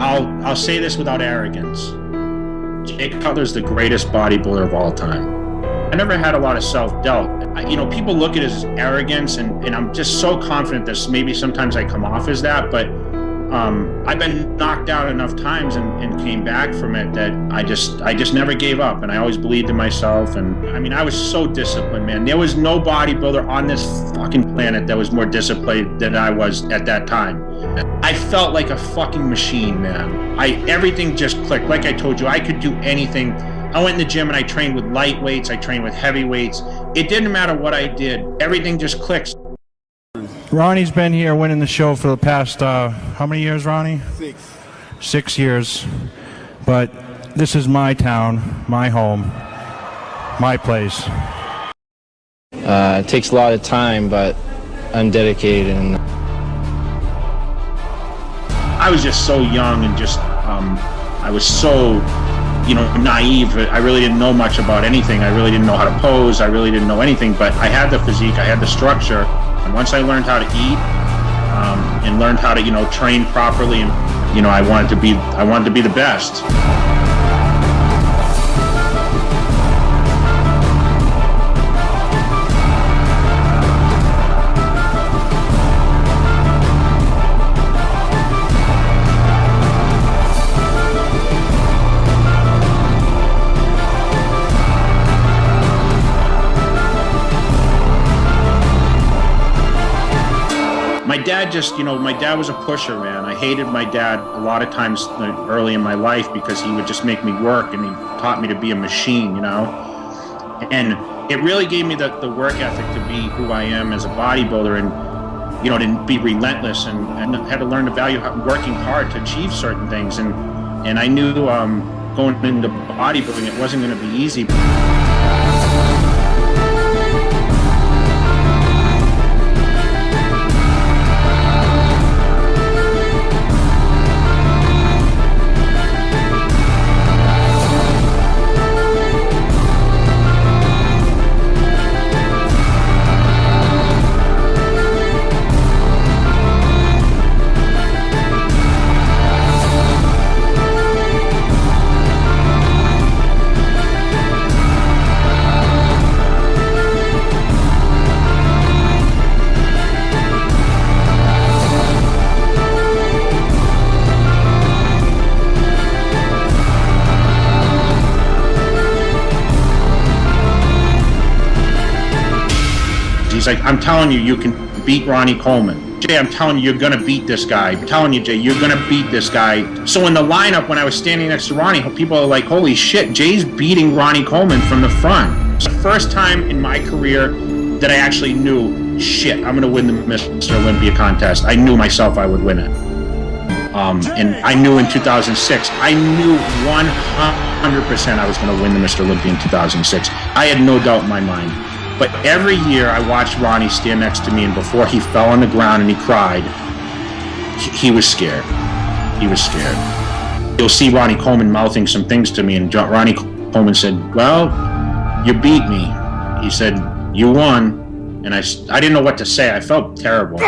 I'll say this without arrogance. Jay Cutler's the greatest bodybuilder of all time. I never had a lot of self-doubt. You know, people look at it as arrogance, and I'm just so confident that maybe sometimes I come off as that, but I've been knocked out enough times and came back from it that I just never gave up, and I always believed in myself. And I mean, I was so disciplined, man. There was no bodybuilder on this fucking planet that was more disciplined than I was at that time. I felt like a fucking machine, man. Everything just clicked. Like I told you, I could do anything. I went in the gym and I trained with light weights, I trained with heavy weights. It didn't matter what I did. Everything just clicks. Ronnie's been here winning the show for the past, how many years, Ronnie? 6 years. But this is my town, my home, my place. It takes a lot of time, but I'm dedicated. And I was just so young and just, I was so, naive. I really didn't know much about anything. I really didn't know how to pose. I really didn't know anything, but I had the physique, I had the structure. And once I learned how to eat, and learned how to, train properly, and, I wanted to be the best. My dad was a pusher, man. I hated my dad a lot of times early in my life because he would just make me work, and he taught me to be a machine, And it really gave me the work ethic to be who I am as a bodybuilder, and, to be relentless, and had to learn to value working hard to achieve certain things. And I knew going into bodybuilding, it wasn't going to be easy. He's like, I'm telling you, you can beat Ronnie Coleman. Jay, I'm telling you, you're going to beat this guy. I'm telling you, Jay, you're going to beat this guy. So in the lineup, when I was standing next to Ronnie, people are like, holy shit, Jay's beating Ronnie Coleman from the front. It's the first time in my career that I actually knew, shit, I'm going to win the Mr. Olympia contest. I knew myself I would win it. And I knew in 2006, I knew 100% I was going to win the Mr. Olympia in 2006. I had no doubt in my mind. But every year I watched Ronnie stand next to me, and before he fell on the ground and he cried, he was scared. He was scared. You'll see Ronnie Coleman mouthing some things to me, and Ronnie Coleman said, well, you beat me. He said, you won. And I didn't know what to say. I felt terrible.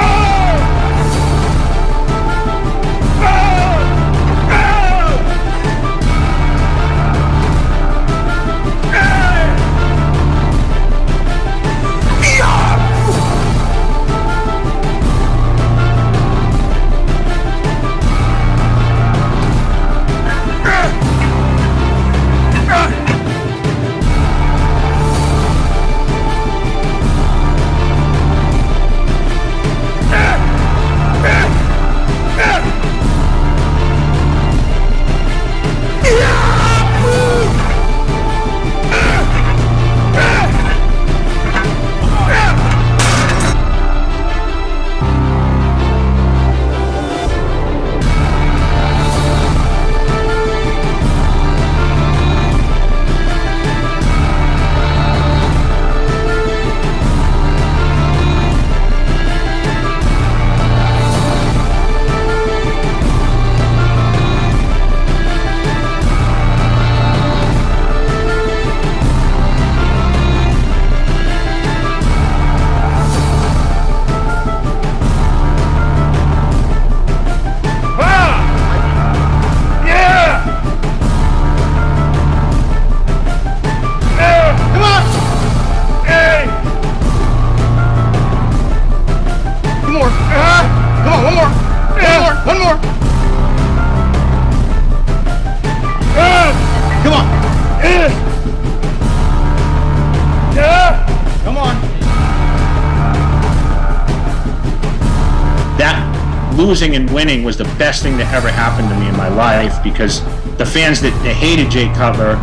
losing and winning was the best thing that ever happened to me in my life, because the fans that hated Jay Cutler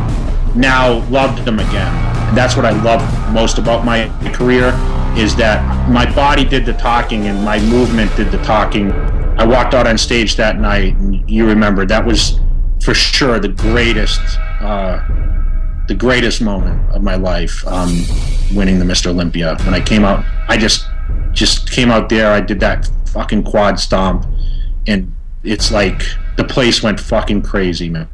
now loved him again. And that's what I love most about my career, is that my body did the talking and my movement did the talking. I walked out on stage that night, and you remember, that was for sure the greatest moment of my life, winning the Mr. Olympia. When I came out, I just came out there, I did that fucking quad stomp, and it's like the place went fucking crazy, man.